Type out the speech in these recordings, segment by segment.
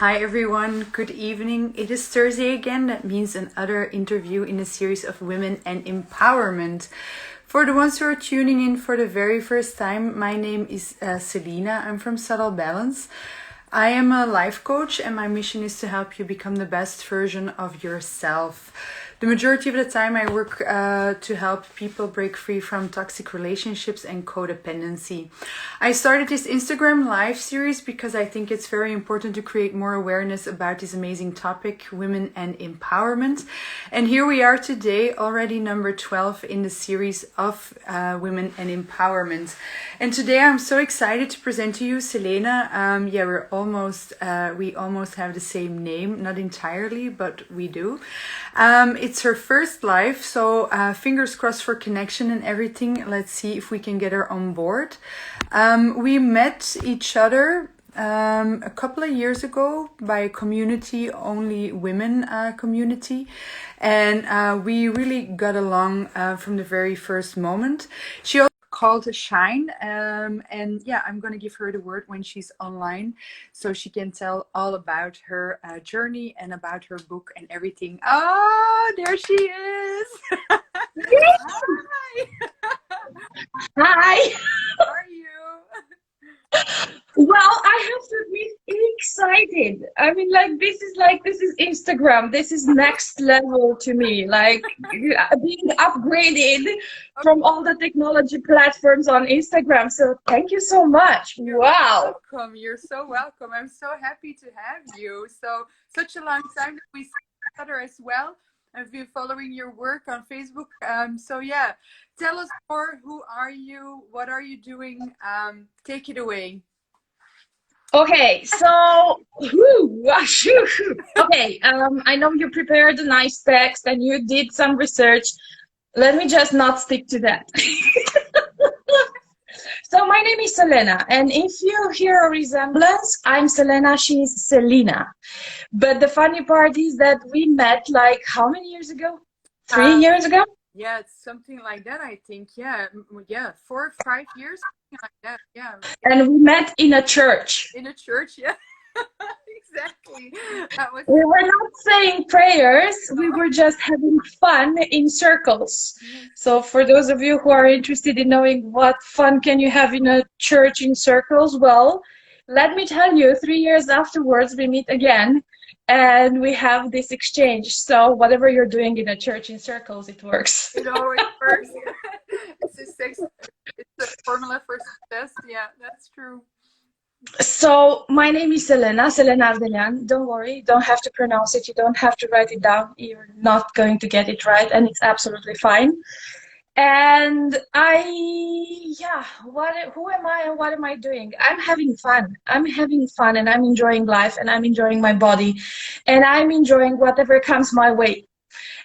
Hi everyone, good evening. It is Thursday again. That means another interview in a series of women and empowerment. For the ones who are tuning in for the very first time, my name is Selena. I'm from Subtle Balance. I am a life coach and my mission is to help you become the best version of yourself. The majority of the time I work to help people break free from toxic relationships and codependency. I started this Instagram live series because I think it's very important to create more awareness about this amazing topic, women and empowerment. And here we are today, already number 12 in the series of women and empowerment. And today I'm so excited to present to you Selena. We almost have the same name, not entirely, but we do. It's her first live, so fingers crossed for connection and everything. Let's see if we can get her on board. We met each other a couple of years ago by a community, only women community. And we really got along from the very first moment. She also called Shine, and yeah, I'm gonna give her the word when she's online so she can tell all about her journey and about her book and everything. Oh, there she is. Hi. Hi. How are you? Well, I have to be excited. I mean, this is Instagram. This is next level to me. Like being upgraded from all the technology platforms on Instagram. So thank you so much. You're Wow. welcome. You're so welcome. I'm so happy to have you. So such a long time that we see each other as well. I've been following your work on Facebook. So yeah, tell us more. Who are you? What are you doing? Take it away. Okay, so okay, I know you prepared a nice text and you did some research. Let me just not stick to that. So my name is Selena, and if you hear a resemblance, I'm Selena, she's Selena. But the funny part is that we met like how many years ago? 3 years ago? Yeah, it's something like that, I think. Yeah, 4 or 5 years, something like that. Yeah. And we met in a church. In a church, yeah. Exactly. We were not saying prayers, we were just having fun in circles. So for those of you who are interested in knowing what fun can you have in a church in circles, well, let me tell you, 3 years afterwards we meet again and we have this exchange. So whatever you're doing in a church in circles, it works. It always works. It's a formula for success. Yeah, that's true. So my name is Selena, Selena Ardelian. Don't worry, you don't have to pronounce it. You don't have to write it down. You're not going to get it right, and it's absolutely fine. And who am I and what am I doing? I'm having fun. I'm having fun and I'm enjoying life and I'm enjoying my body and I'm enjoying whatever comes my way.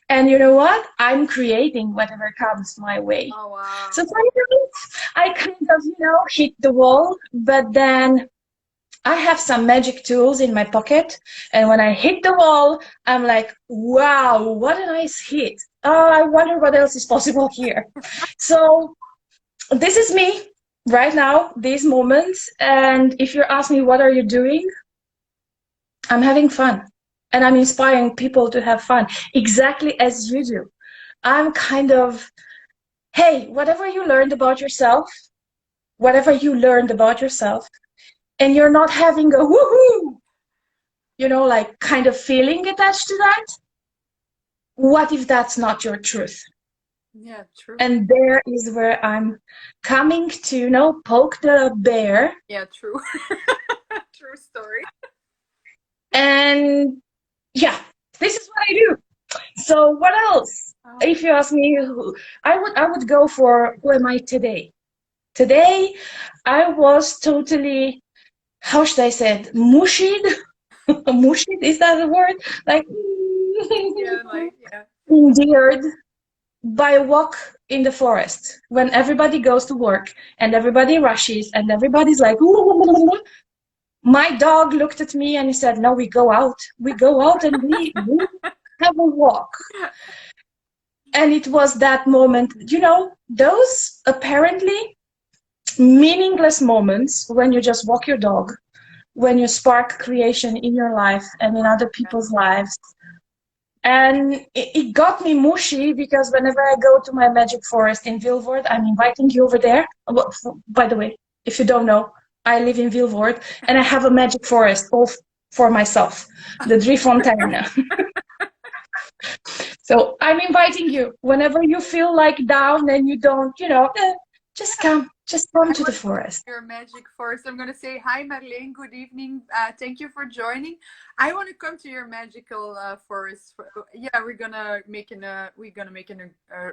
And you know what? I'm creating whatever comes my way. Oh, wow. So finally, I kind of, hit the wall, but then I have some magic tools in my pocket. And when I hit the wall, I'm like, wow, what a nice hit. Oh, I wonder what else is possible here. So this is me right now, these moments. And if you ask me, what are you doing? I'm having fun. And I'm inspiring people to have fun, exactly as you do. I'm kind of, hey, whatever you learned about yourself, and you're not having a woohoo, kind of feeling attached to that, what if that's not your truth? Yeah, true. And there is where I'm coming to, poke the bear. Yeah, true. True story. And yeah, this is what I do. So what else? If you ask me, I would go for who am I today? Today, I was totally, how should I say it, mushied? Mushied, is that the word? Endeared by a walk in the forest when everybody goes to work and everybody rushes and everybody's like, ooh. My dog looked at me and he said, no, we go out and we have a walk. And it was that moment, those apparently meaningless moments when you just walk your dog, when you spark creation in your life and in other people's lives. And it got me mushy because whenever I go to my magic forest in Vilvoorde, I'm inviting you over there. By the way, if you don't know, I live in Vilvoorde and I have a magic forest all for myself, the Drie Fonteinen. So I'm inviting you whenever you feel like down and you don't, just come to the forest. Your magic forest. I'm gonna say hi, Marleen. Good evening. Thank you for joining. I want to come to your magical forest. Yeah, we're gonna make an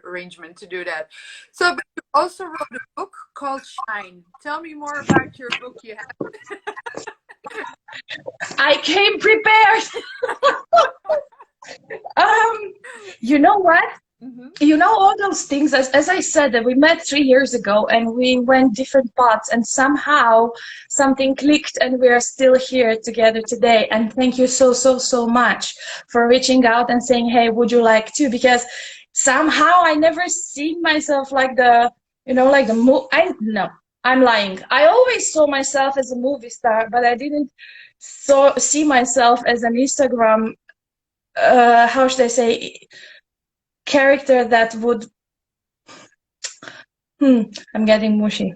arrangement to do that. So, but you also wrote a book called Shine. Tell me more about your book. You have. I came prepared. You know what? Mm-hmm. You know, all those things, as I said, that we met 3 years ago and we went different paths and somehow something clicked and we're still here together today. And thank you so much for reaching out and saying, hey, would you like to? Because somehow I never seen myself like I'm lying. I always saw myself as a movie star, but I didn't see myself as an Instagram, how should I say, character that would I'm getting mushy,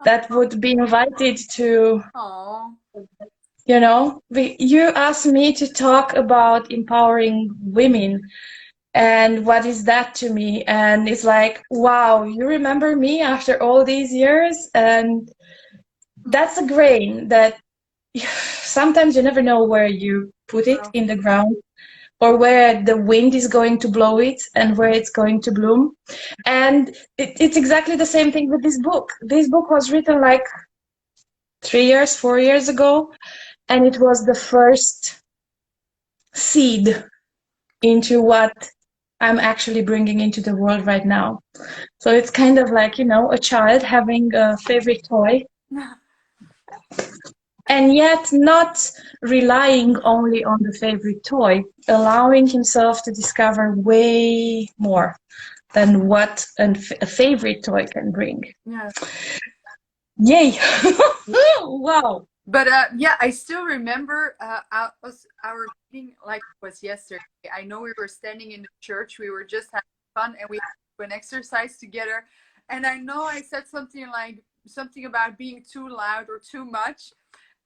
that would be invited to. Aww. You asked me to talk about empowering women and what is that to me, and it's like, wow, you remember me after all these years. And that's a grain that sometimes you never know where you put it in the ground, or where the wind is going to blow it and where it's going to bloom. And it's exactly the same thing with this book. This book was written like 4 years ago, and it was the first seed into what I'm actually bringing into the world right now. So it's kind of like, a child having a favorite toy, and yet not relying only on the favorite toy, allowing himself to discover way more than what a favorite toy can bring. Yeah. Yay! Wow. But yeah, I still remember our meeting like it was yesterday. I know we were standing in the church. We were just having fun and we had an exercise together. And I know I said something about being too loud or too much.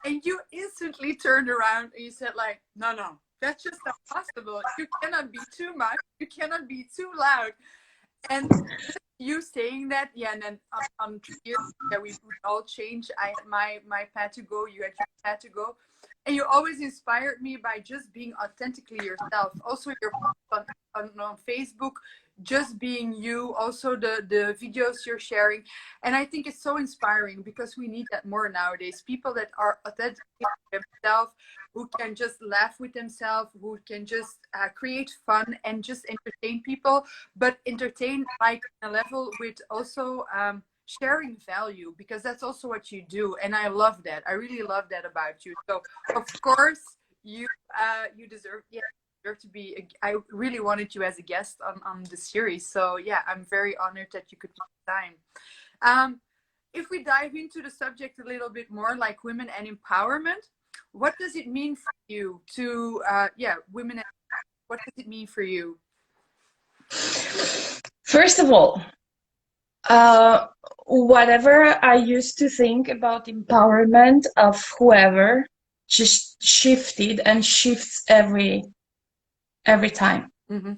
And you instantly turned around and you said like, no, that's just not possible. You cannot be too much. You cannot be too loud. And you saying that, yeah, and then on 3 years, yeah, we would all change. I had my path to go, you had your path to go. And you always inspired me by just being authentically yourself. Also your on Facebook, just being you, also the videos you're sharing. And I think it's so inspiring because we need that more nowadays. People that are authentically themselves, who can just laugh with themselves, who can just create fun and just entertain people, but entertain like a level with also sharing value, because that's also what you do. And I love that. I really love that about you. So of course you deserve, yeah, to be. I really wanted you as a guest on the series. So yeah, I'm very honored that you could take time. If we dive into the subject a little bit more, like women and empowerment, what does it mean for you to women? What does it mean for you? First of all, whatever I used to think about empowerment of whoever just shifted and shifts every time. Mm-hmm.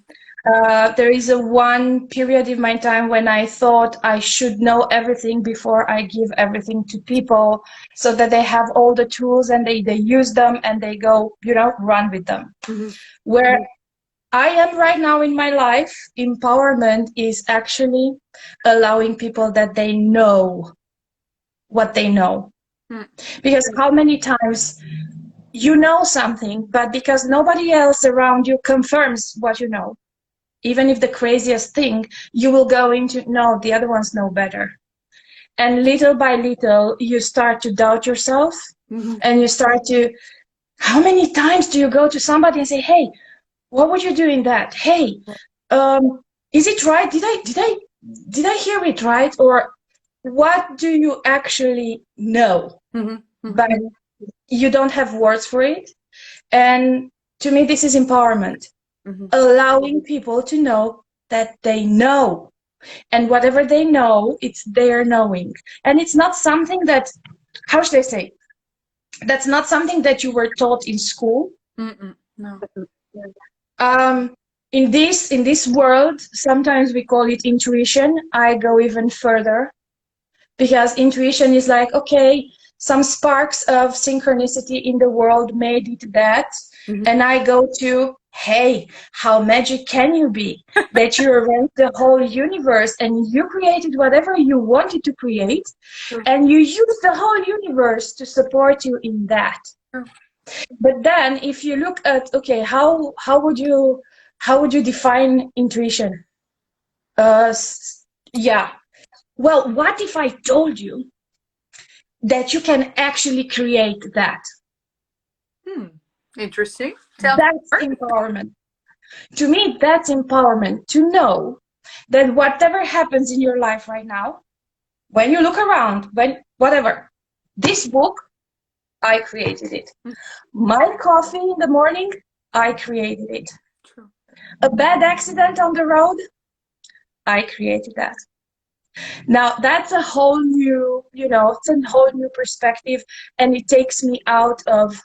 There is one period in my time when I thought I should know everything before I give everything to people, so that they have all the tools and they use them and they go, run with them. Mm-hmm. Where I am right now in my life, empowerment is actually allowing people that they know what they know. Because how many times you know something, but because nobody else around you confirms what you know, even if the craziest thing, you will go into, no, the other ones know better. And little by little, you start to doubt yourself. Mm-hmm. And you start to, how many times do you go to somebody and say, hey, what would you do in that? Hey, is it right? Did I hear it right? Or what do you actually know? Mm-hmm. But you don't have words for it. And to me, this is empowerment, Mm-hmm. allowing people to know that they know. And whatever they know, it's their knowing. And it's not something that, how should I say, that's not something that you were taught in school. No. Um, in this world, sometimes we call it intuition. I go even further because intuition is like, okay, some sparks of synchronicity in the world made it that. Mm-hmm. And I go to, hey, how magic can you be? That you arranged the whole universe and you created whatever you wanted to create, True. and you use the whole universe to support you in that. True. But then if you look at, okay, how would you define intuition? Yeah. Well, what if I told you that you can actually create that? Interesting. Tell That's me more. empowerment. To me, that's empowerment, to know that whatever happens in your life right now, when you look around, when whatever, this book, I created it. My coffee in the morning, I created it. True. A bad accident on the road, I created that. Now that's a whole new, it's a whole new perspective, and it takes me out of,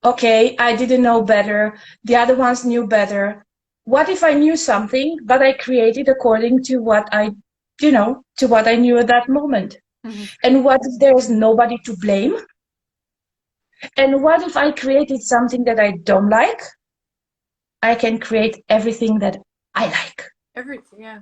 okay, I didn't know better, the other ones knew better. What if I knew something, but I created according to what to what I knew at that moment? Mm-hmm. And what if there's nobody to blame? And what if I created something that I don't like? I can create everything that I like. Everything, yeah.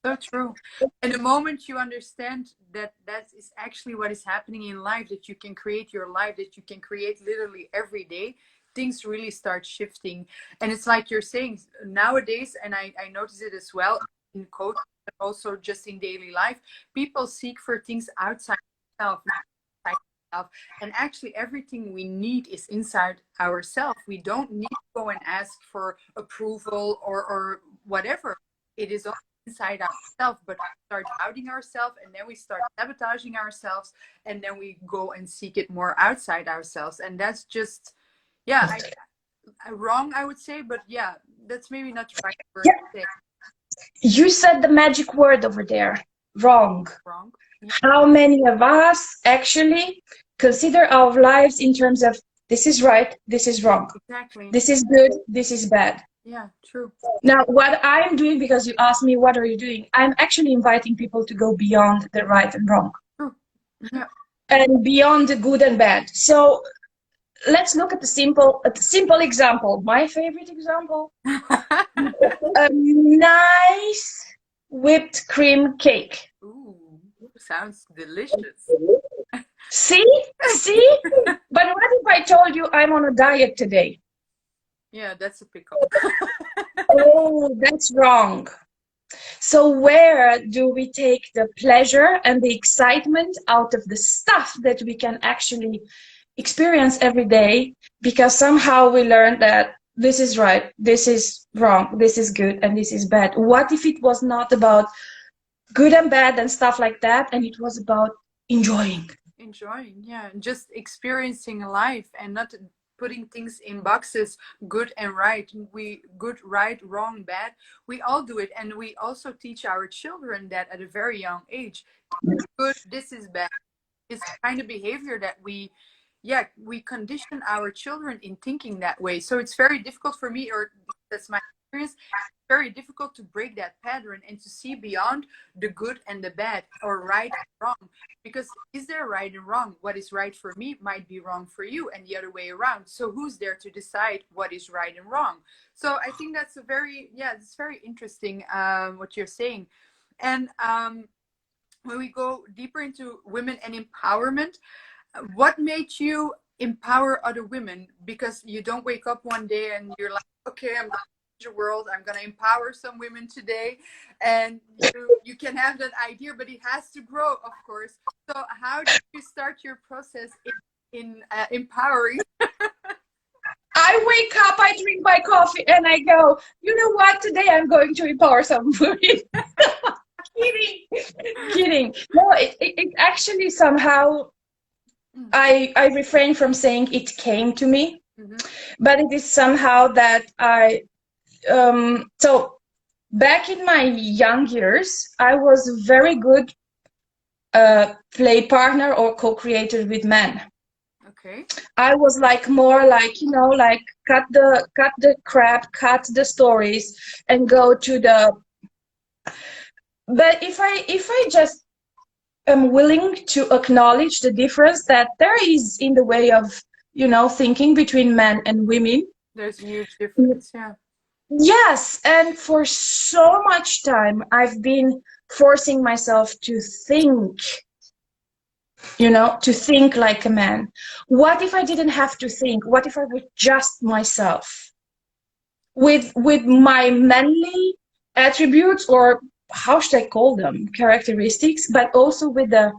So true. And the moment you understand that that is actually what is happening in life, that you can create your life, that you can create literally every day, things really start shifting. And it's like you're saying nowadays, and I notice it as well in coaching, but also just in daily life, people seek for things outside themselves, not inside themselves. And actually everything we need is inside ourselves. We don't need to go and ask for approval or whatever. It is all inside ourselves, but we start doubting ourselves, and then we start sabotaging ourselves, and then we go and seek it more outside ourselves. And that's just, yeah, wrong, I would say, but yeah, that's maybe not the right word Yeah. to say. You said the magic word over there. Wrong. Wrong. Yeah. How many of us actually consider our lives in terms of this is right, this is wrong, Exactly. this is good, this is bad? Yeah, true. Now, what I'm doing, because you asked me, what are you doing? I'm actually inviting people to go beyond the right and wrong. True. Yeah. And beyond the good and bad. So let's look at the simple example. My favorite example: a nice whipped cream cake. Ooh, sounds delicious. See? But what if I told you I'm on a diet today? Yeah, that's a pickle. Oh, that's wrong. So where do we take the pleasure and the excitement out of the stuff that we can actually experience every day? Because somehow we learned that this is right, this is wrong, this is good, and this is bad. What if it was not about good and bad and stuff like that, and it was about enjoying? Yeah, just experiencing life and not putting things in boxes, good and right. We good, right, wrong, bad. We all do it, and we also teach our children that at a very young age. Good, this is bad. It's kind of behavior that we condition our children in thinking that way. So it's very difficult for me, or that's my experience, very difficult to break that pattern and to see beyond the good and the bad, or right and wrong. Because is there right and wrong? What is right for me might be wrong for you, and the other way around. So who's there to decide what is right and wrong? So I think that's it's very interesting what you're saying. And when we go deeper into women and empowerment, what made you empower other women? Because you don't wake up one day and you're like, okay, I'm going to change the world, I'm going to empower some women today, and you can have that idea, but it has to grow, of course. So how did you start your process in empowering? I wake up, I drink my coffee, and I go, you know what, today I'm going to empower some women. Kidding. No, it actually somehow, I refrain from saying it came to me, Mm-hmm. but it is somehow that so back in my young years, I was a very good play partner or co-creator with men. Okay. I was like more like, like cut the crap, cut the stories and go to the, but if I just am willing to acknowledge the difference that there is in the way of, thinking between men and women. There's a huge difference. Yeah. Yes, and for so much time I've been forcing myself to think like a man. What if I didn't have to think? What if I was just myself with my manly attributes, or how should I call them, characteristics, but also with the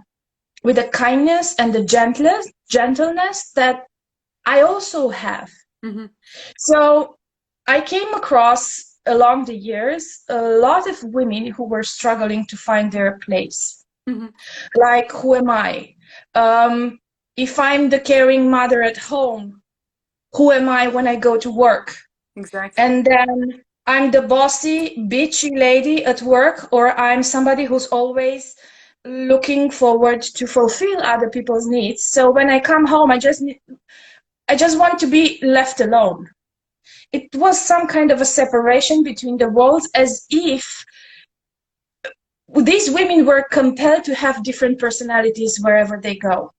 kindness and the gentleness that I also have. Mm-hmm. So I came across along the years a lot of women who were struggling to find their place. Mm-hmm. Like, who am I? If I'm the caring mother at home, who am I when I go to work? Exactly. And then I'm the bossy, bitchy lady at work, or I'm somebody who's always looking forward to fulfill other people's needs. So when I come home, I just want to be left alone. It was some kind of a separation between the worlds, as if these women were compelled to have different personalities wherever they go.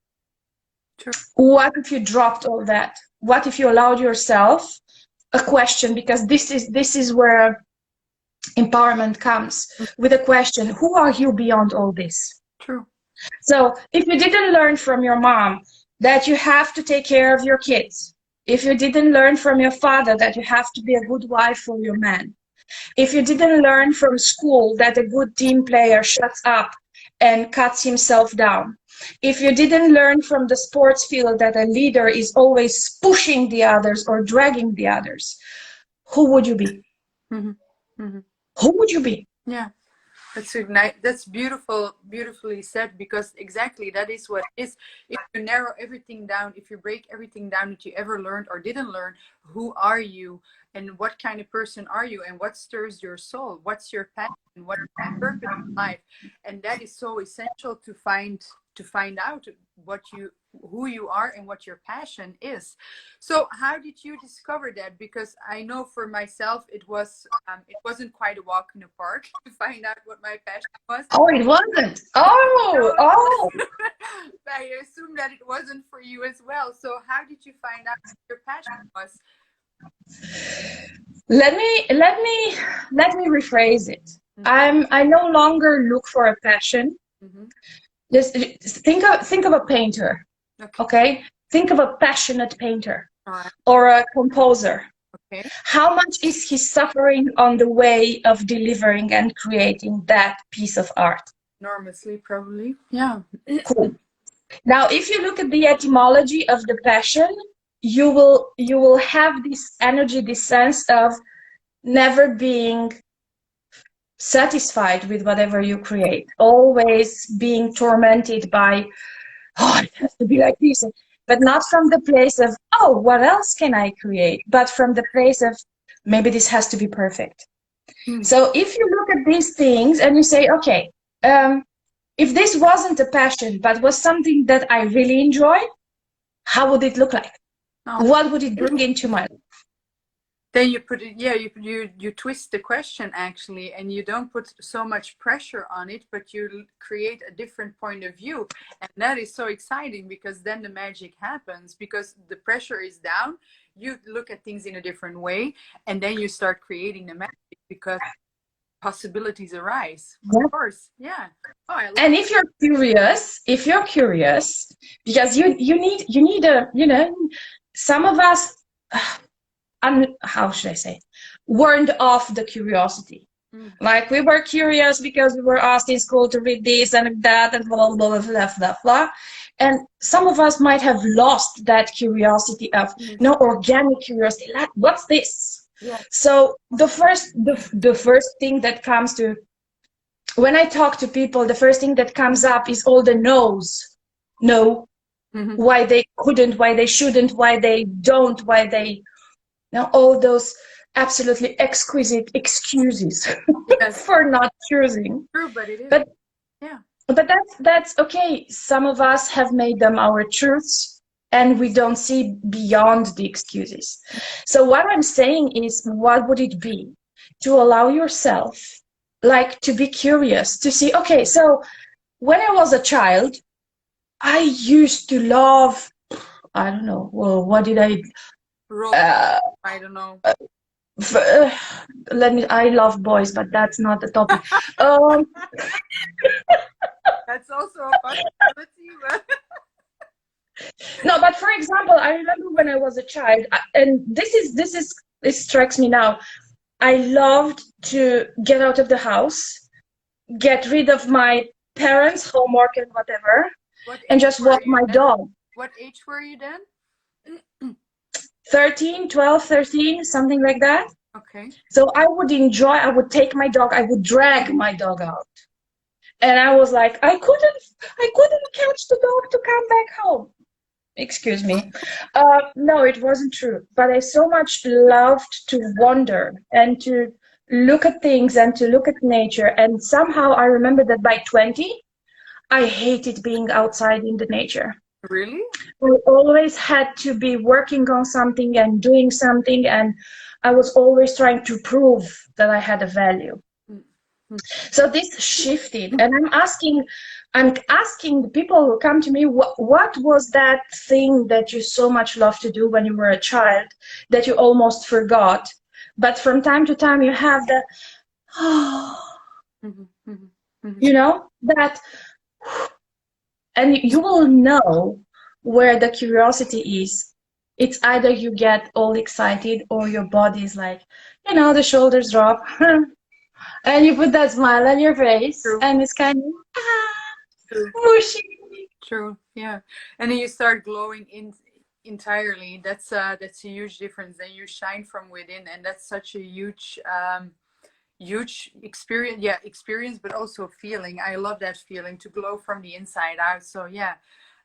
True. What if you dropped all that? What if you allowed yourself a question? Because this is where empowerment comes, with a question: who are you beyond all this? True. So if you didn't learn from your mom that you have to take care of your kids, if you didn't learn from your father that you have to be a good wife for your man, if you didn't learn from school that a good team player shuts up and cuts himself down, if you didn't learn from the sports field that a leader is always pushing the others or dragging the others, who would you be? Mm-hmm. Mm-hmm. Who would you be? Yeah. That's beautiful, beautifully said, because exactly that is what it is. If you narrow everything down, if you break everything down that you ever learned or didn't learn, who are you and what kind of person are you and what stirs your soul? What's your passion? What is your purpose in life? And that is so essential to find out who you are and what your passion is. So how did you discover that? Because I know for myself it wasn't quite a walk in the park to find out what my passion was. Oh, it wasn't. No, Oh. I assume that it wasn't for you as well. So how did you find out what your passion was? Let me rephrase it. I no longer look for a passion. Mm-hmm. Just think of a painter. Okay. Okay? Think of a passionate painter All right. or a composer. Okay. How much is he suffering on the way of delivering and creating that piece of art? Enormously, probably. Yeah. Cool. Now, if you look at the etymology of the passion, you will have this energy, this sense of never being satisfied with whatever you create, always being tormented by, oh, it has to be like this, but not from the place of, oh, what else can I create, but from the place of, maybe this has to be perfect. So if you look at these things and you say, okay, if this wasn't a passion but was something that I really enjoy, how would it look like? What would it bring into my life? Then you put it, you twist the question actually, and you don't put so much pressure on it, but you create a different point of view. And that is so exciting, because then the magic happens, because the pressure is down. You look at things in a different way, and then you start creating the magic, because possibilities arise. Of course. Yeah. Oh, I love and it. if you're curious, because you need a, some of us, how should I say, warned off the curiosity. Like, we were curious because we were asked in school to read this and that and blah, blah, blah, blah, blah, blah. And some of us might have lost that curiosity of, organic curiosity. Like, what's this? Yeah. So the first thing that comes to, when I talk to people, the first thing that comes up is all the no's. No, Mhm. why they couldn't, why they shouldn't, why they don't, why they, all those absolutely exquisite excuses Yes, for not choosing. true, but it is. But Yeah. that's okay. Some of us have made them our truths, and we don't see beyond the excuses. So what I'm saying is, what would it be to allow yourself, like, to be curious, to see, okay, so when I was a child, I used to love, I don't know, well, what did Roll. uh, I don't know. f- uh, I love boys, but that's not the topic. Um, That's also a possibility, but no, but for example, I remember when I was a child, and this strikes me now. I loved to get out of the house, get rid of my parents' homework and whatever, what and age just were walk you my then? dog. What age were you then? 13, 12, 13, something like that. Okay. So I would take my dog, I would drag my dog out. And I was like, I couldn't catch the dog to come back home. Excuse me. No, it wasn't true. But I so much loved to wander and to look at things and to look at nature. And somehow I remember that by 20, I hated being outside in the nature. Really? I always had to be working on something and doing something, and I was always trying to prove that I had a value. Mm. So this shifted, and I'm asking the people who come to me, what was that thing that you so much loved to do when you were a child that you almost forgot, but from time to time you have the, Mhm, mhm, mhm. that, and you will know where the curiosity is. It's either you get all excited or your body is like, the shoulders drop, and you put that smile on your face, True, and it's kind of, true, mushy. true. Yeah, and then you start glowing in entirely. That's a huge difference. Then you shine from within, and that's such a huge experience. Yeah, experience, but also feeling. I love that feeling to glow from the inside out. So yeah,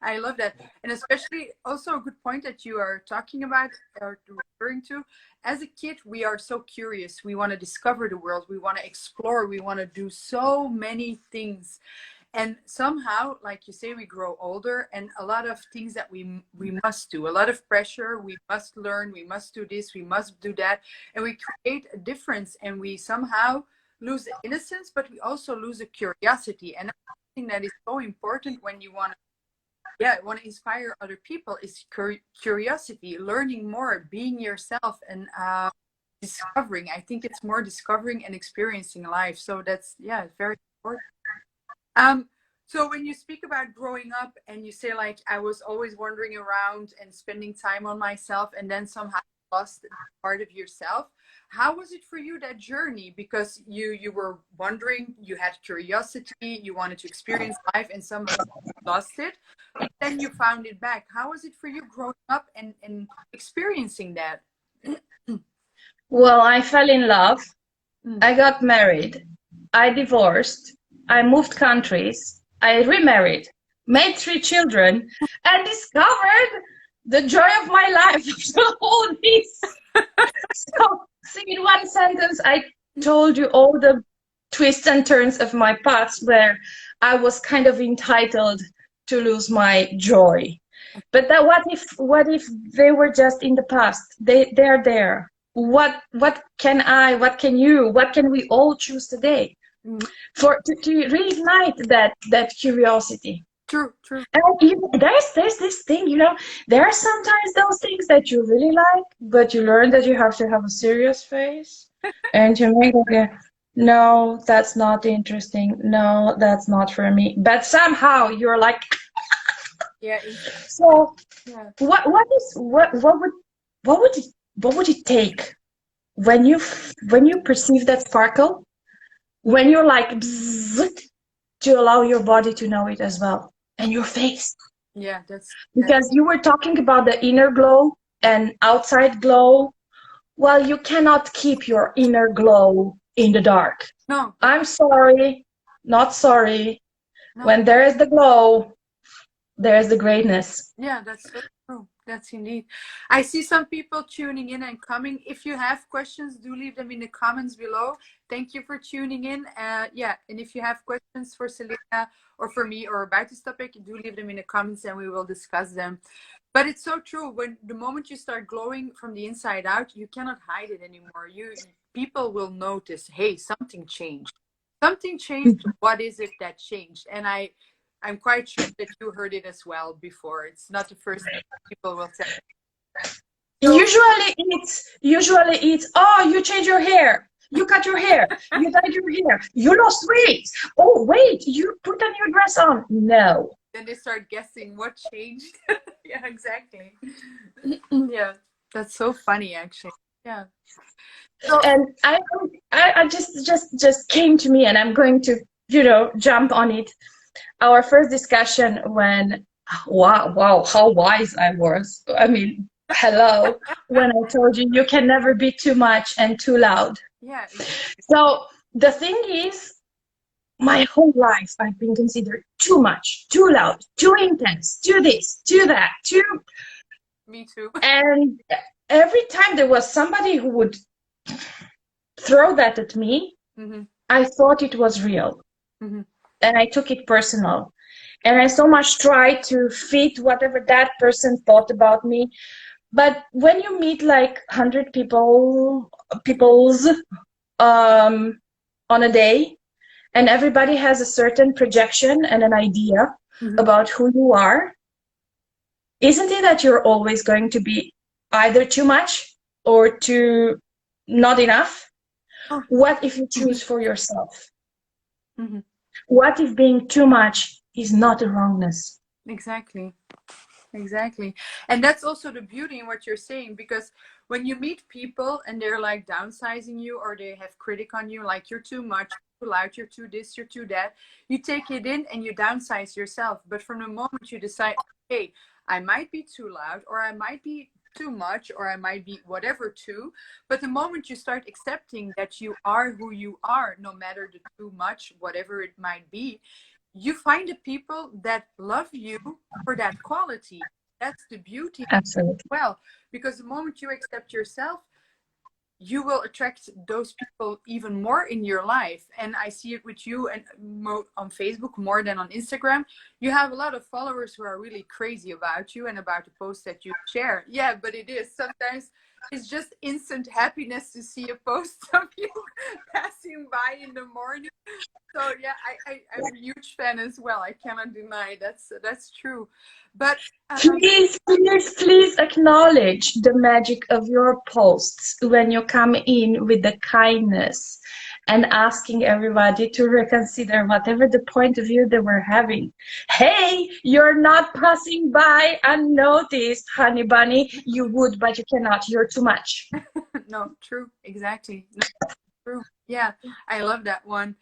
I love that. And especially also a good point that you are talking about or referring to. As a kid, we are so curious. We want to discover the world. We want to explore. We want to do so many things. And somehow, like you say, we grow older, and a lot of things that we must do, a lot of pressure. We must learn. We must do this. We must do that, and we create a difference. And we somehow lose the innocence, but we also lose the curiosity. And that's something that is so important when you want to inspire other people is curiosity, learning more, being yourself, and discovering. I think it's more discovering and experiencing life. So that's, yeah, very important. um so when you speak about growing up and you say like I was always wandering around and spending time on myself and then somehow lost part of yourself, how was it for you, that journey? Because you were wondering, you had curiosity, you wanted to experience life, and somehow lost it, but then you found it back. How was it for you growing up and experiencing that? Well, I fell in love. Mm. I got married. I divorced. I moved countries. I remarried, made 3 children, and discovered the joy of my life after all this. So in one sentence, I told you all the twists and turns of my past where I was kind of entitled to lose my joy. But that, what if they were just in the past? They're there. What can you, what can we all choose today Mm. to reignite that curiosity? True, true. And there's this thing, there are sometimes those things that you really like, but you learn that you have to have a serious face and you make it, no, that's not interesting. No, that's not for me. But somehow you're like, Yeah, so yeah. what would it take when you perceive that sparkle, when you're like bzzzt, to allow your body to know it as well, and your face, Yeah, that's because you were talking about the inner glow and outside glow. Well, you cannot keep your inner glow in the dark. no, I'm sorry, not sorry. no. When there is the glow, there's the greatness. Yeah, that's so true. That's indeed. I see some people tuning in and coming. If you have questions, do leave them in the comments below. Thank you for tuning in. Yeah, and if you have questions for Selena or for me or about this topic, do leave them in the comments and we will discuss them. But it's so true. When the moment you start glowing from the inside out, you cannot hide it anymore. People will notice, hey, something changed. Something changed. What is it that changed? And I'm quite sure that you heard it as well before. It's not the first thing people will tell. So, Usually it's, oh, you changed your hair, you cut your hair, you dyed your hair, you lost weight. Oh wait, you put a new dress on. No. then they start guessing what changed. Yeah, exactly. Yeah, that's so funny actually. Yeah. So, And I just came to me, and I'm going to, jump on it. Our first discussion when, wow, how wise I was. I mean, hello, when I told you you can never be too much and too loud. yeah. So the thing is, my whole life I've been considered too much, too loud, too intense, too this, too that, too. Me too. And every time there was somebody who would throw that at me, Mm-hmm. I thought it was real. Mm-hmm. And I took it personal. And I so much tried to fit whatever that person thought about me. But when you meet like 100 people's on a day, and everybody has a certain projection and an idea about who you are, isn't it that you're always going to be either too much or too not enough? Oh. What if you choose for yourself? Mm-hmm. What if being too much is not a wrongness? Exactly. And that's also the beauty in what you're saying, because when you meet people and they're like downsizing you or they have critic on you, like you're too much, too loud, you're too this, you're too that, you take it in and you downsize yourself. But from the moment you decide, hey, I might be too loud, or I might be too much, or I might be whatever too, but the moment you start accepting that you are who you are, no matter the too much, whatever it might be, you find the people that love you for that quality. That's the beauty. Absolutely. Well, because the moment you accept yourself, you will attract those people even more in your life. And I see it with you, and on Facebook more than on Instagram. You have a lot of followers who are really crazy about you and about the posts that you share. Yeah, but it is sometimes it's just instant happiness to see a post of you passing by in the morning. So yeah, I'm a huge fan as well. I cannot deny that's true. But Please acknowledge the magic of your posts when you come in with the kindness and asking everybody to reconsider whatever the point of view they were having. Hey, you're not passing by unnoticed, honey bunny. You would, but you cannot. You're too much. no, true, exactly. No, true. Yeah, I love that one.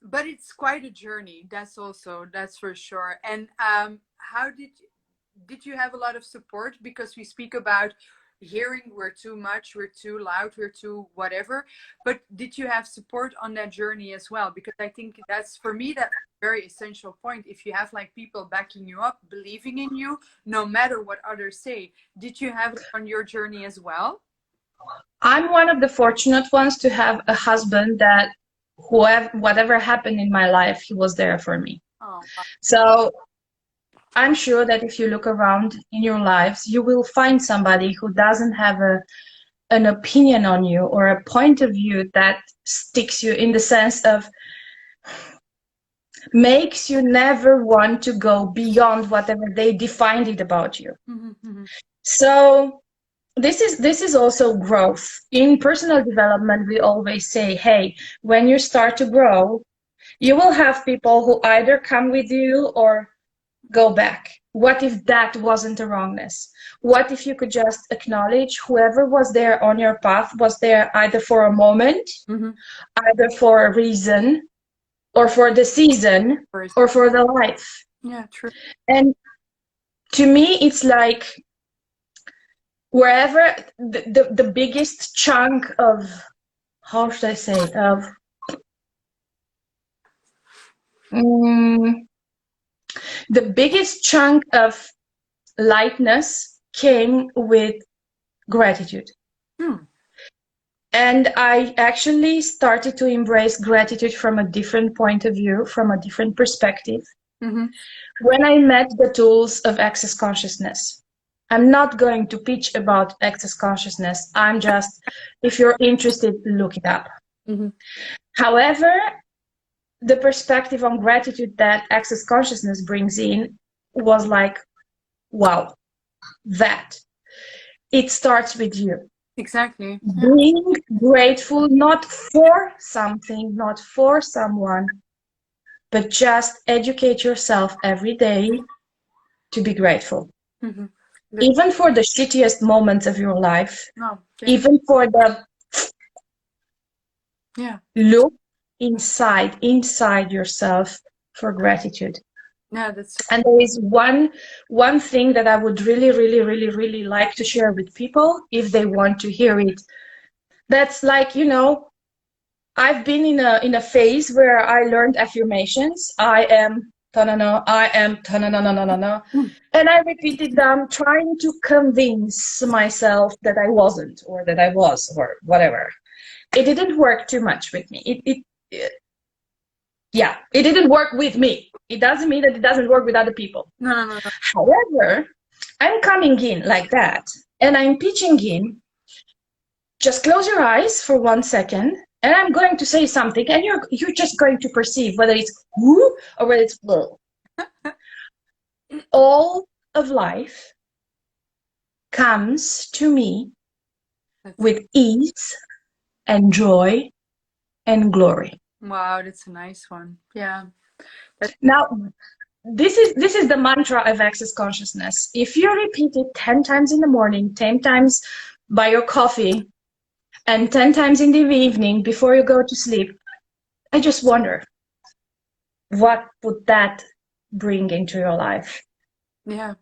But it's quite a journey. That's for sure. And how did you have a lot of support? Because we speak about hearing we're too much, we're too loud, we're too whatever. But did you have support on that journey as well? Because I think that's, for me, that's a very essential point. If you have like people backing you up, believing in you, no matter what others say, did you have it on your journey as well? I'm one of the fortunate ones to have a husband that whatever happened in my life, he was there for me. Oh. So I'm sure that if you look around in your lives, you will find somebody who doesn't have an opinion on you or a point of view that sticks you, in the sense of makes you never want to go beyond whatever they defined it about you. So this is also growth. In personal development, we always say, hey, when you start to grow, you will have people who either come with you or go back. What if that wasn't a wrongness? What if you could just acknowledge whoever was there on your path was there either for a moment, either for a reason, or for the season, or for the life. Yeah, true. And to me, it's like wherever the biggest chunk of, how should I say it, of The biggest chunk of lightness came with gratitude. And I actually started to embrace gratitude from a different point of view, from a different perspective, when I met the tools of access consciousness. I'm not going to pitch about access consciousness. I'm just, if you're interested, look it up. However, the perspective on gratitude that access consciousness brings in was like, wow, that. It starts with you. Exactly. Being grateful, not for something, not for someone, but just educate yourself every day to be grateful. Even for the shittiest moments of your life, even for the look inside yourself for gratitude. Yeah, that's so And there is one thing that I would really like to share with people if they want to hear it. That's like, I've been in a phase where I learned affirmations. I am ta-na-na, I am ta-na-na-na-na-na. And I repeated them, trying to convince myself that I wasn't, or that I was, or whatever. It didn't work too much with me. It didn't work with me. It doesn't mean that it doesn't work with other people. No. However, I'm coming in like that, and I'm pitching in. Just close your eyes for 1 second, and I'm going to say something, and you're just going to perceive whether it's woo or whether it's whoa. All of life comes to me with ease and joy and glory. Wow, that's a nice one. Yeah. Now, this is the mantra of access consciousness. If you repeat it 10 times in the morning, 10 times by your coffee, and 10 times in the evening before you go to sleep, I just wonder, what would that bring into your life? Yeah,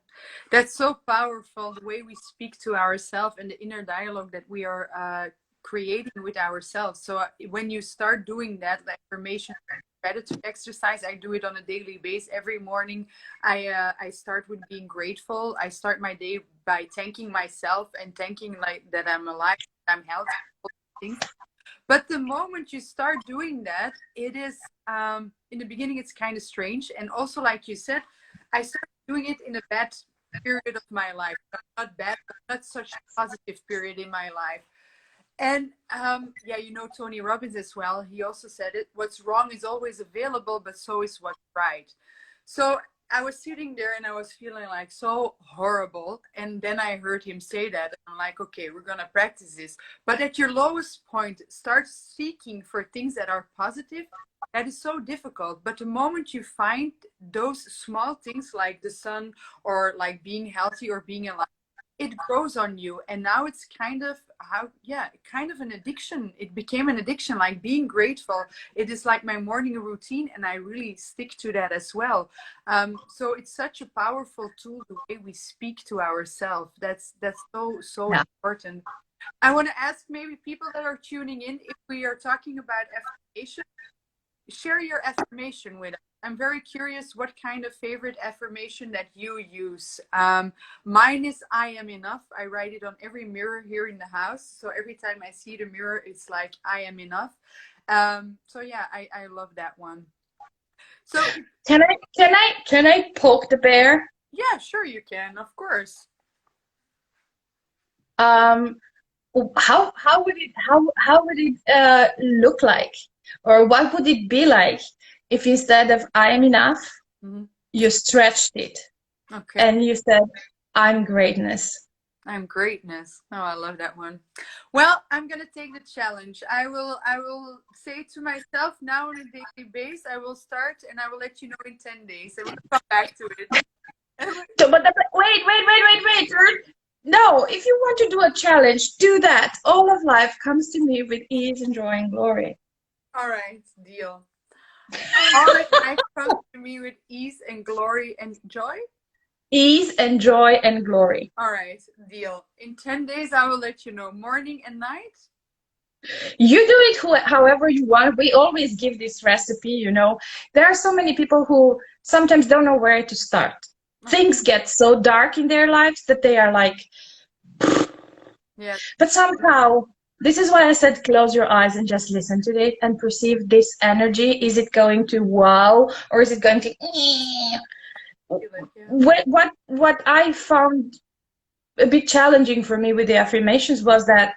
that's so powerful, the way we speak to ourselves and the inner dialogue that we are creating with ourselves. So when you start doing that, like affirmation gratitude exercise, I do it on a daily basis. Every morning I start with being grateful. I start my day by thanking myself and thanking like that I'm alive, I'm healthy, all these things. But the moment you start doing that, it is in the beginning it's kind of strange. And also, like you said, I started doing it in a bad period of my life. Not bad, but not such a positive period in my life. And yeah, you know Tony Robbins as well. He also said it. What's wrong is always available, but so is what's right. So I was sitting there and I was feeling like so horrible. And then I heard him say that. And I'm like, okay, we're going to practice this. But at your lowest point, start seeking for things that are positive. That is so difficult. But the moment you find those small things like the sun or like being healthy or being alive, it grows on you. And now it's kind of kind of an addiction. It became an addiction, like being grateful. It is like my morning routine, and I really stick to that as well. So it's such a powerful tool, the way we speak to ourselves. That's so important. I want to ask maybe people that are tuning in, if we are talking about affirmation, share your affirmation with us. I'm very curious what kind of favorite affirmation that you use. Mine is I am enough. I write it on every mirror here in the house. So every time I see the mirror, it's like I am enough. So yeah, I love that one. So can I poke the bear? Yeah, sure you can, of course. How would it look like, or what would it be like if instead of I am enough, you stretched it, and you said I'm greatness? I'm greatness. Oh, I love that one. Well, I'm gonna take the challenge. I will say to myself now on a daily basis, I will start and I will let you know in 10 days. I will come back to it. But wait. No, if you want to do a challenge, do that. All of life comes to me with ease and joy and glory. All right, deal. All of life comes to me with ease and glory and joy? Ease and joy and glory. All right, deal. In 10 days, I will let you know. Morning and night? You do it however you want. We always give this recipe, you know. There are so many people who sometimes don't know where to start. Things get so dark in their lives that they are like, Yeah. but somehow, this is why I said close your eyes and just listen to it and perceive this energy. Is it going to wow, or is it going to Feel it, yeah. what I found a bit challenging for me with the affirmations was that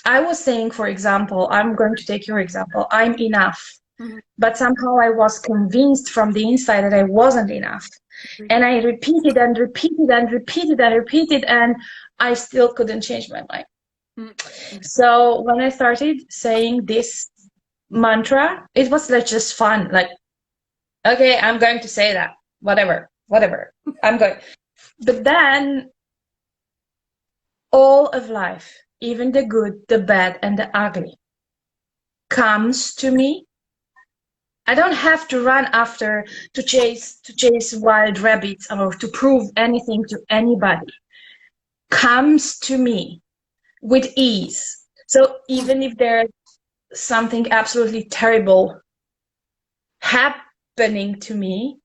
I was saying, for example, I'm going to take your example, I'm enough. Mhm. But somehow I was convinced from the inside that I wasn't enough. And I repeated and repeated and repeated and repeated, and I still couldn't change my mind. Mhm. So when I started saying this mantra, it was like just fun. Like, okay, I'm going to say that. Whatever. I'm going. But then all of life, even the good, the bad, and the ugly, comes to me. I don't have to run after to chase wild rabbits or to prove anything to anybody. Comes to me with ease. So even if there's something absolutely terrible happening to me,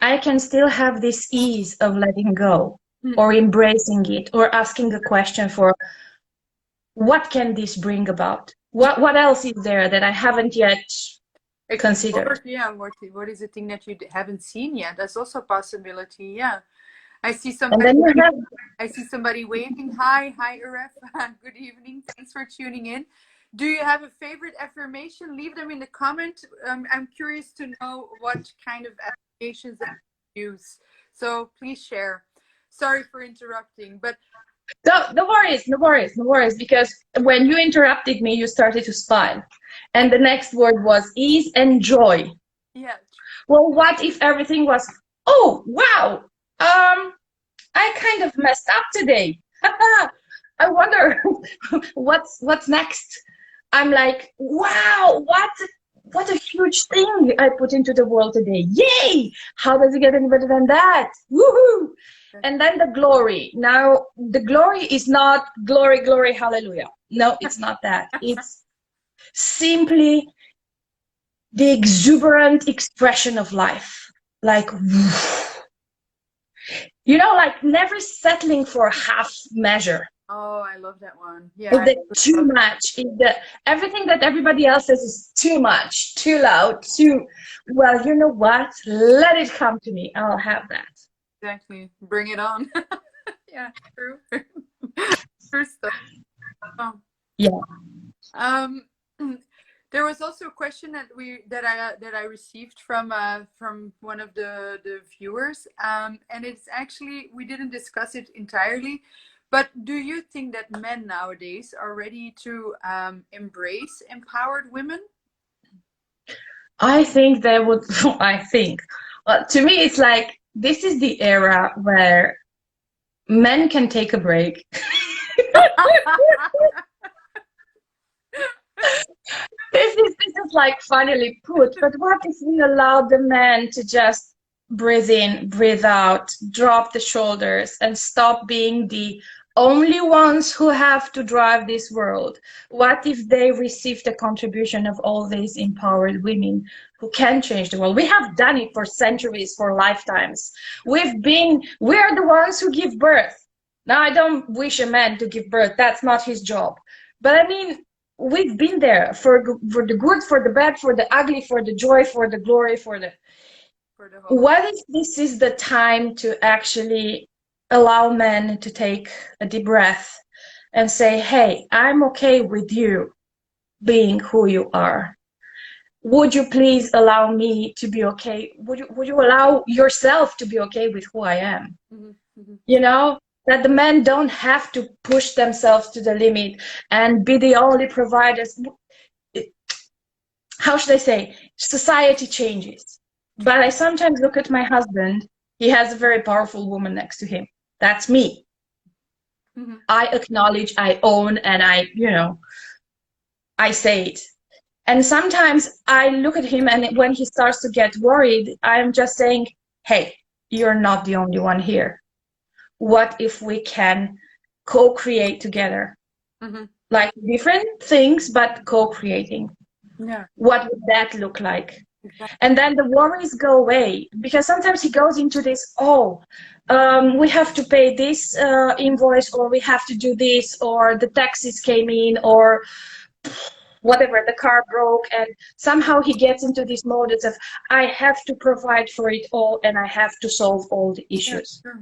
I can still have this ease of letting go or embracing it or asking a question for what can this bring about? What else is there that I haven't yet considered? Explore, yeah. What is the thing that you haven't seen yet? That's also a possibility. Yeah. I see And somebody. then you have I see somebody waving. Hi, Aref. Good evening. Thanks for tuning in. Do you have a favorite affirmation? Leave them in the comment. I'm curious to know what kind of affirmations that you use. So please share. Sorry for interrupting, but no worries, no worries, no worries, because when you interrupted me, you started to smile. And the next word was ease and joy. yeah. Well, what if everything was, oh, wow, I kind of messed up today. I wonder what's next. I'm like, wow, what a huge thing I put into the world today. Yay! How does it get any better than that? Woohoo! And then the glory. Now, the glory is not glory, glory, hallelujah. No, it's not that. It's simply the exuberant expression of life. Like, you know, like never settling for half measure. Oh, I love that one. Yeah, Is I it too love that. much? Is the everything that everybody else says is too much, too loud, too well, you know what? Let it come to me. I'll have that. Exactly. Bring it on. Yeah, true. True stuff. Oh. Yeah. Um, there was also a question that I received from one of the viewers, and it's actually we didn't discuss it entirely, but do you think that men nowadays are ready to embrace empowered women? I think they would I think. To me it's like this is the era where men can take a break. This is like finally put, but what if we allow the men to just breathe in, breathe out, drop the shoulders, and stop being the only ones who have to drive this world? What if they received the contribution of all these empowered women who can change the world? We have done it for centuries, for lifetimes. We're the ones who give birth. Now, I don't wish a man to give birth, that's not his job. But I mean, we've been there for the good, for the bad, for the ugly, for the joy, for the glory, for the For the whole. what if this is the time to actually allow men to take a deep breath and say, hey, I'm okay with you being who you are. Would you please allow me to be okay? Would you allow yourself to be okay with who I am? Mhm, mhm. You know, that the men don't have to push themselves to the limit and be the only providers. How should I say? Society changes. But I sometimes look at my husband. He has a very powerful woman next to him. That's me. Mhm. I acknowledge, I own, and I say it. And sometimes I look at him, and when he starts to get worried, I'm just saying, hey, you're not the only one here. What if we can co-create together? Mhm. like different things, but co-creating. Yeah. What would that look like? Exactly. And then the worries go away, because sometimes he goes into this, we have to pay this invoice, or we have to do this, or the taxes came in, or whatever, the car broke, and somehow he gets into this mode of, I have to provide for it all, and I have to solve all the Yeah, issues. sure.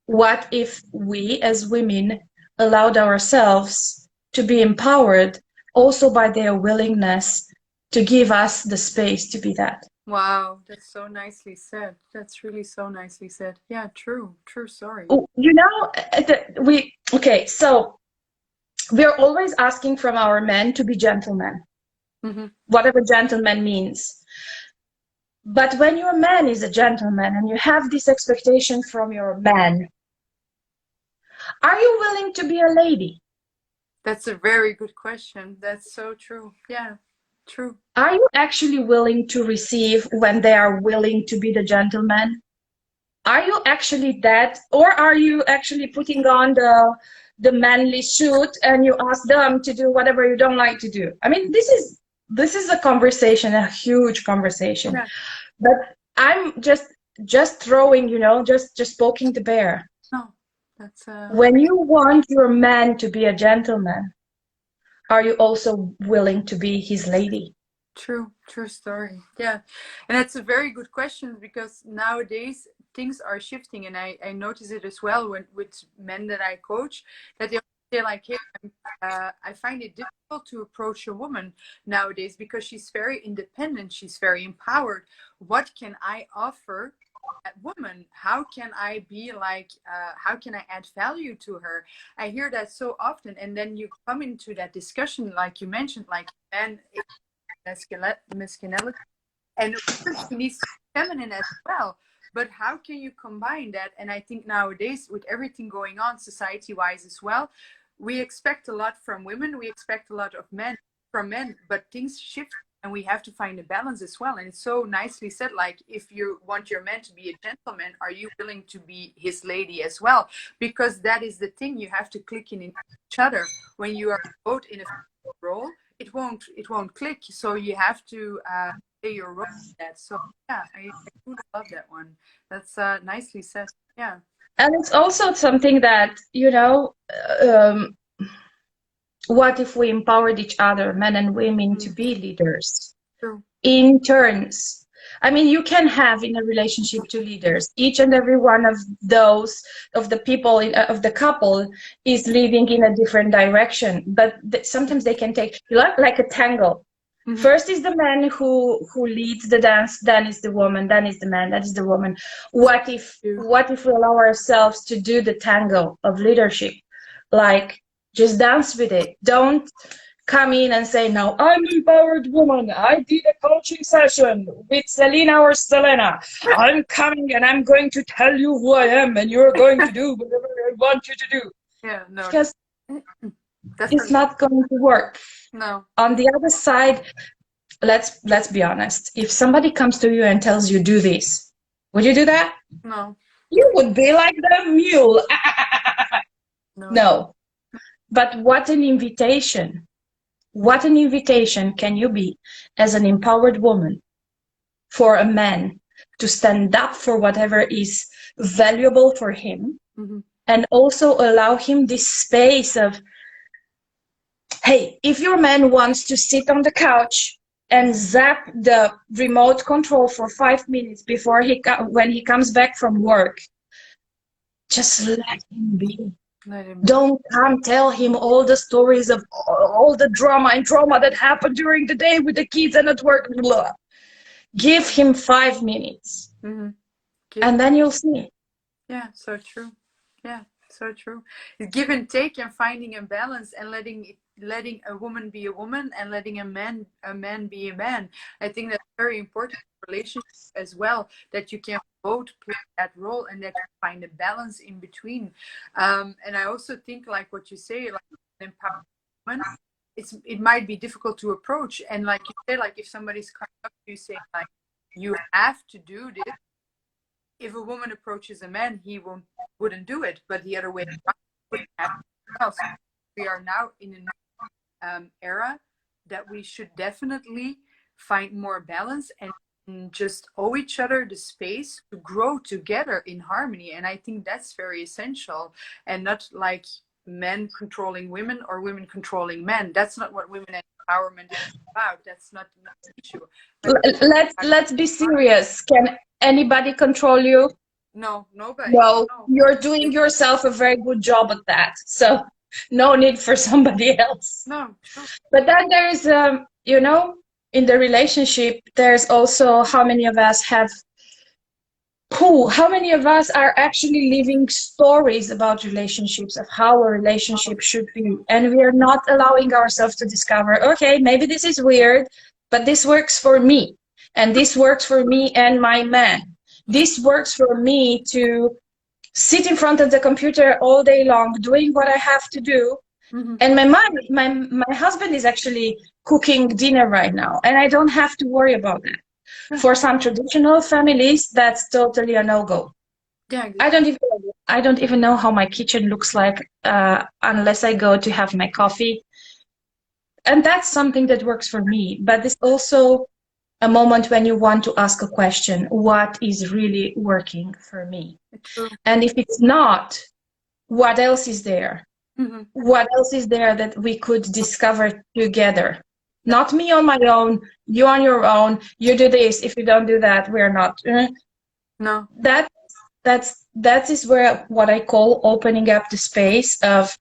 What if we as women allowed ourselves to be empowered also by their willingness to give us the space to be that? Wow, that's so nicely said. That's really so nicely said. Yeah, true. True story. You know, so we're always asking from our men to be gentlemen, whatever gentleman means. But when your man is a gentleman and you have this expectation from your man, are you willing to be a lady? That's a very good question. That's so true. Yeah, true. Are you actually willing to receive when they are willing to be the gentleman? Are you actually that, or are you actually putting on the manly suit and you ask them to do whatever you don't like to do? I mean, this is a conversation, a huge conversation. Yeah. But I'm just throwing, just poking the bear. No, that's When you want your man to be a gentleman, are you also willing to be his lady? true. True story. Yeah, and that's a very good question, because nowadays things are shifting, and I notice it as well with men that I coach, that they say like, hey, I find it difficult to approach a woman nowadays because she's very independent, she's very empowered. What can I offer that woman? How can I be like, how can I add value to her? I hear that so often, and then you come into that discussion like you mentioned, like men masculinity, and she needs to be feminine as well. But how can you combine that? And I think nowadays, with everything going on society wise as well, we expect a lot from women, we expect a lot of men from men, but things shift, and we have to find a balance as well. And it's so nicely said, like, if you want your man to be a gentleman, are you willing to be his lady as well? Because that is the thing, you have to click in each other. When you are both in a role, it won't click, so you have to play your role in that. So yeah, I really love that one. That's nicely said. Yeah. And it's also something that, um, what if we empowered each other, men and women, to be leaders True. in turns? I mean, you can have in a relationship two leaders. Each and every one of those, of the people, of the couple, is leading in a different direction. But sometimes they can take, like a tango. First is the man who leads the dance, then is the woman, then is the man, then is the woman. What if we allow ourselves to do the tango of leadership? Like, just dance with it. Don't come in and say, now I'm an empowered woman. I did a coaching session with Selena or Selena. I'm coming and I'm going to tell you who I am, and you're going to do whatever I want you to do. Yeah, no. Because it's not going to work. No. On the other side, let's be honest. If somebody comes to you and tells you do this, would you do that? No. You would be like the mule. No. But what an invitation. What an invitation can you be as an empowered woman for a man to stand up for whatever is valuable for him, and also allow him this space of, hey, if your man wants to sit on the couch and zap the remote control for 5 minutes before when he comes back from work, just let him be. Don't come tell him all the stories of all the drama and trauma that happened during the day with the kids and at work. Blah. Give him 5 minutes, and then you'll see. Yeah, so true. Yeah, so true. Give and take, and finding a balance, and letting a woman be a woman, and letting a man be a man. I think that's very important in relationships as well, that you can both play that role, and that you find a balance in between. And I also think, like what you say, like an empowered woman, it might be difficult to approach. And like you say, like if somebody's coming up to you saying like, you have to do this, if a woman approaches a man, he wouldn't do it, but the other way around, wouldn't happen else. we are now in a era that we should definitely find more balance and just owe each other the space to grow together in harmony. And I think that's very essential, and not like men controlling women or women controlling men. That's not what women empowerment is about. That's not the issue. But Let's be serious. Can anybody control you? no, nobody. No, No. you're doing yourself a very good job at that. So no need for somebody else. No, true. But then there's, you know, in the relationship, there's also how many of us have, how many of us are actually living stories about relationships, of how a relationship should be. And we are not allowing ourselves to discover, okay, maybe this is weird, but this works for me. And this works for me and my man. This works for me to sit in front of the computer all day long, doing what I have to do. Mm-hmm. And my husband is actually cooking dinner right now, and I don't have to worry about that. For some traditional families, that's totally a no-go. Yeah, I don't even know how my kitchen looks like unless I go to have my coffee. And that's something that works for me. But it's also a moment when you want to ask a question: what is really working for me? true. And if it's not, what else is there? Mm-hmm. What else is there that we could discover together? Not me on my own, you on your own, you do this, if you don't do that, we're not. No. That is where what I call opening up the space of,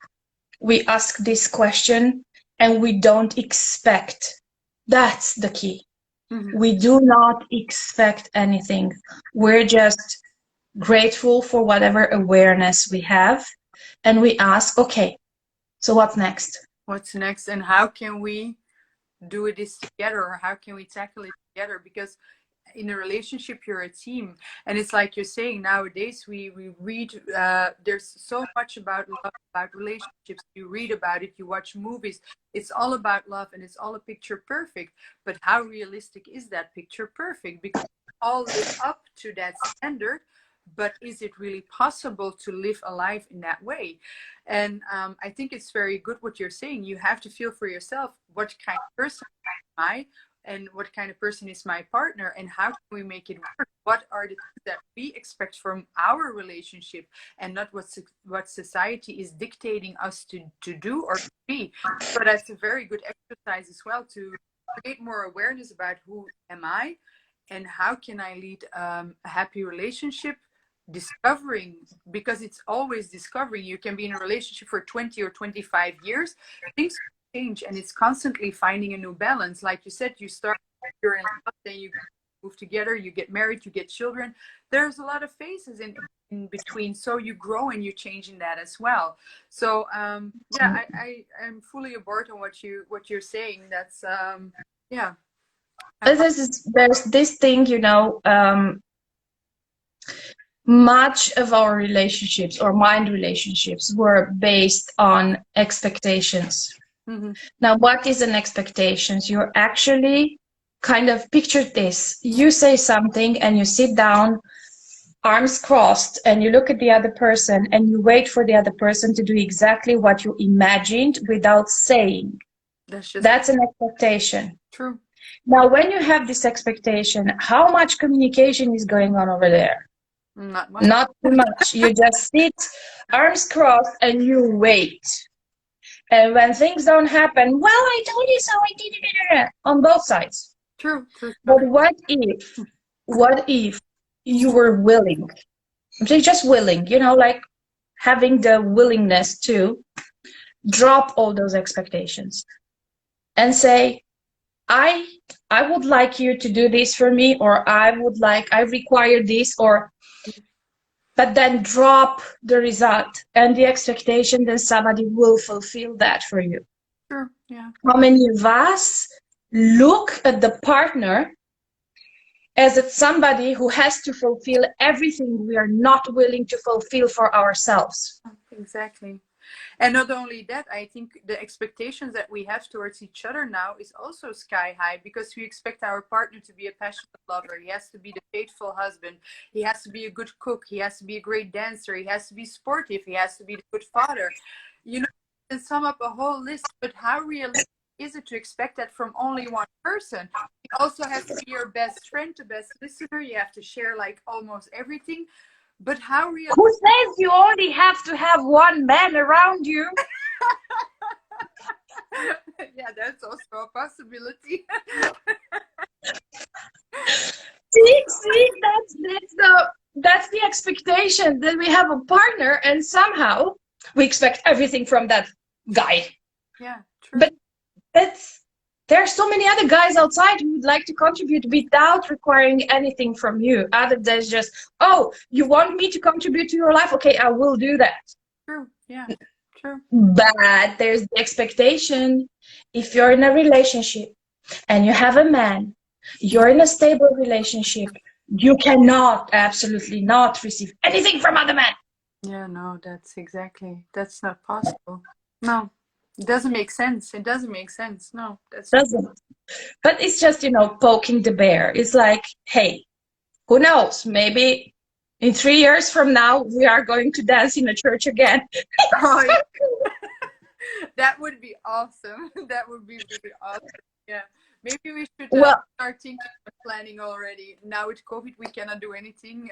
we ask this question and we don't expect. That's the key. Mm-hmm. We do not expect anything. We're just grateful for whatever awareness we have. And we ask, okay, so what's next? What's next, and how can we do this together, or how can we tackle it together? Because in a relationship, you're a team, and it's like you're saying, nowadays we read, there's so much about love, about relationships. You read about it, you watch movies, it's all about love, and it's all a picture perfect. But how realistic is that picture perfect? Because we all live up to that standard, but is it really possible to live a life in that way? And I think it's very good what you're saying. You have to feel for yourself, what kind of person am I, and what kind of person is my partner, and how can we make it work? What are the things that we expect from our relationship, and not what society is dictating us to do or to be. So that's a very good exercise as well, to create more awareness about who am I and how can I lead a happy relationship. Discovering, because it's always discovering. You can be in a relationship for 20 or 25 years, things change, and it's constantly finding a new balance. Like you said, you're in love, then you move together, you get married, you get children. There's a lot of phases in between, so you grow and you change in that as well. So yeah, I'm fully aboard on what you're saying. That's yeah. There's this thing, you know, much of our relationships or mind relationships were based on expectations. Mm-hmm. Now, what is an expectations? You're actually kind of, picture this. You say something and you sit down, arms crossed, and you look at the other person and you wait for the other person to do exactly what you imagined without saying. That's an expectation. True. Now, when you have this expectation, how much communication is going on over there? Not much. Not too much. You just sit, arms crossed, and you wait. And when things don't happen, well, I told you so, I did it, on both sides. True. But what if you were willing, just willing, you know, like having the willingness to drop all those expectations and say, I would like you to do this for me, or I require this, or, but then drop the result and the expectation that somebody will fulfill that for you. Sure. Yeah. How many of us look at the partner as at somebody who has to fulfill everything we are not willing to fulfill for ourselves? Exactly. And not only that, I think the expectations that we have towards each other now is also sky high, because we expect our partner to be a passionate lover. He has to be the faithful husband. He has to be a good cook. He has to be a great dancer. He has to be sportive. He has to be the good father. You know, and sum up a whole list, but how realistic is it to expect that from only one person? You also have to be your best friend, the best listener. You have to share like almost everything. But how realistic? Who says you only have to have one man around you? Yeah, that's also a possibility. See, that's the expectation, that we have a partner and somehow we expect everything from that guy. Yeah, true. But there are so many other guys outside who would like to contribute without requiring anything from you, other than just, oh, you want me to contribute to your life? Okay, I will do that. True. Yeah, true. But there's the expectation. If you're in a relationship and you have a man, you're in a stable relationship, you cannot, absolutely not, receive anything from other men. Yeah, no, that's not possible. No, it doesn't make sense. It doesn't make sense. No, that's Doesn't. But it's just, poking the bear. It's like, hey, who knows? Maybe in 3 years from now, we are going to dance in a church again. Oh, yeah. That would be awesome. That would be really awesome. Yeah. Maybe we should start thinking of planning already. Now with COVID, we cannot do anything.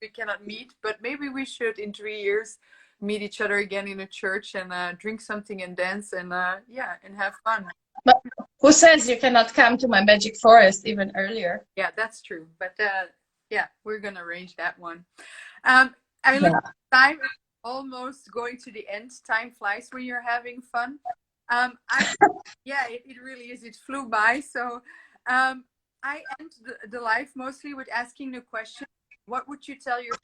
We cannot meet, but maybe we should in 3 years meet each other again in a church and drink something and dance and and have fun. But who says you cannot come to my magic forest even earlier? Yeah, that's true. But we're gonna arrange that one. I look at time is almost going to the end. Time flies when you're having fun. It really is. It flew by. So I end the life mostly with asking the question: what would you tell your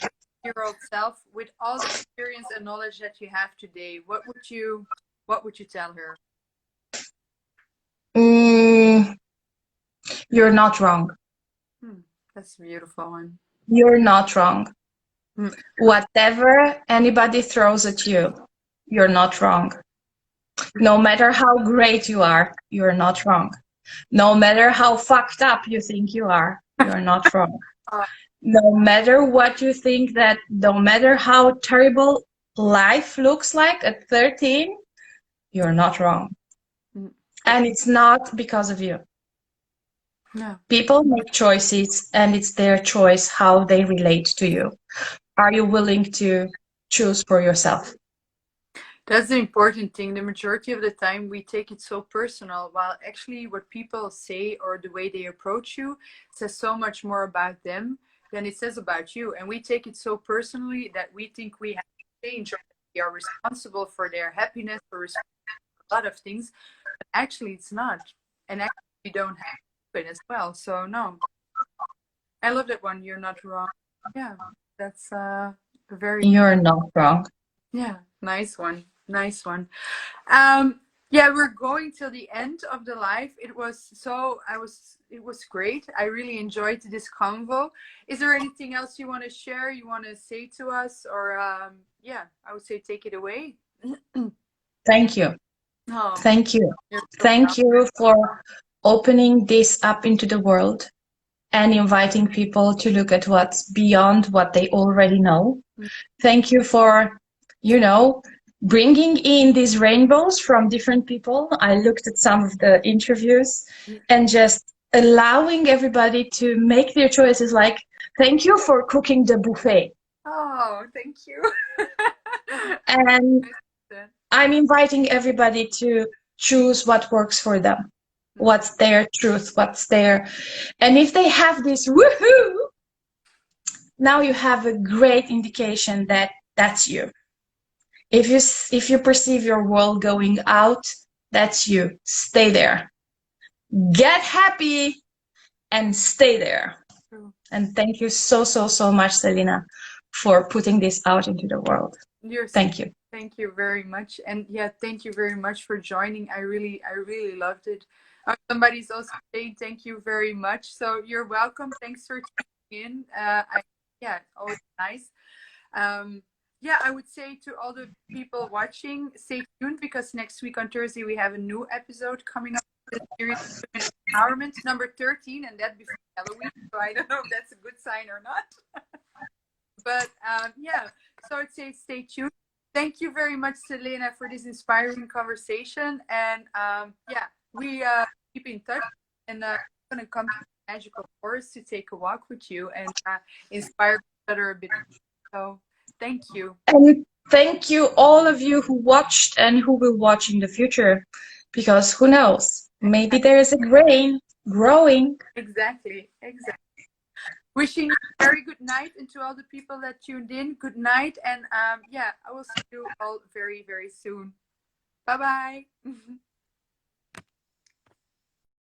year-old self with all the experience and knowledge that you have today? What would you tell her? You're not wrong. That's a beautiful one. You're not wrong. Whatever anybody throws at you, you're not wrong. No matter how great you are, you're not wrong. No matter how fucked up you think you are, you're not wrong. No matter what you think, that no matter how terrible life looks like at 13, you're not wrong. And it's not because of you. No. People make choices and it's their choice how they relate to you. Are you willing to choose for yourself? That's the important thing. The majority of the time we take it so personal, while actually what people say or the way they approach you says so much more about them than it says about you. And we take it so personally that we think we have to change, or we are responsible for their happiness or responsible for a lot of things. But actually it's not. And actually we don't have to do it as well. So no. I love that one. You're not wrong. Yeah. That's very You're not wrong. Yeah, nice one. Nice one. We're going till the end of the live. It was great. I really enjoyed this convo. Is there anything else you want to share, you want to say to us, or I would say take it away. Thank you. Oh, thank you. Thank you for opening this up into the world and inviting people to look at what's beyond what they already know. Thank you for, bringing in these rainbows from different people. I looked at some of the interviews and just allowing everybody to make their choices. Like, thank you for cooking the buffet. Oh, thank you. And I'm inviting everybody to choose what works for them. What's their truth, and if they have this woohoo, now you have a great indication that that's you. If you perceive your world going out, that's you. Stay there. Get happy and stay there. And thank you so much, Selina, for putting this out into the world. Thank you. Thank you very much. And thank you very much for joining. I really loved it. Somebody's also saying thank you very much. So you're welcome. Thanks for tuning in. Always nice. I would say to all the people watching, stay tuned, because next week on Thursday we have a new episode coming up. The series Empowerment number 13, and that before Halloween. So I don't know if that's a good sign or not. But so I'd say stay tuned. Thank you very much, Selena, for this inspiring conversation. And yeah, we keep in touch. And I'm going to come to the magical forest to take a walk with you and inspire each other a bit. So thank you. And thank you, all of you who watched and who will watch in the future, because who knows? Maybe there is a grain growing. Exactly. Exactly. Wishing you a very good night, and to all the people that tuned in, good night. And yeah, I will see you all very, very soon. Bye bye.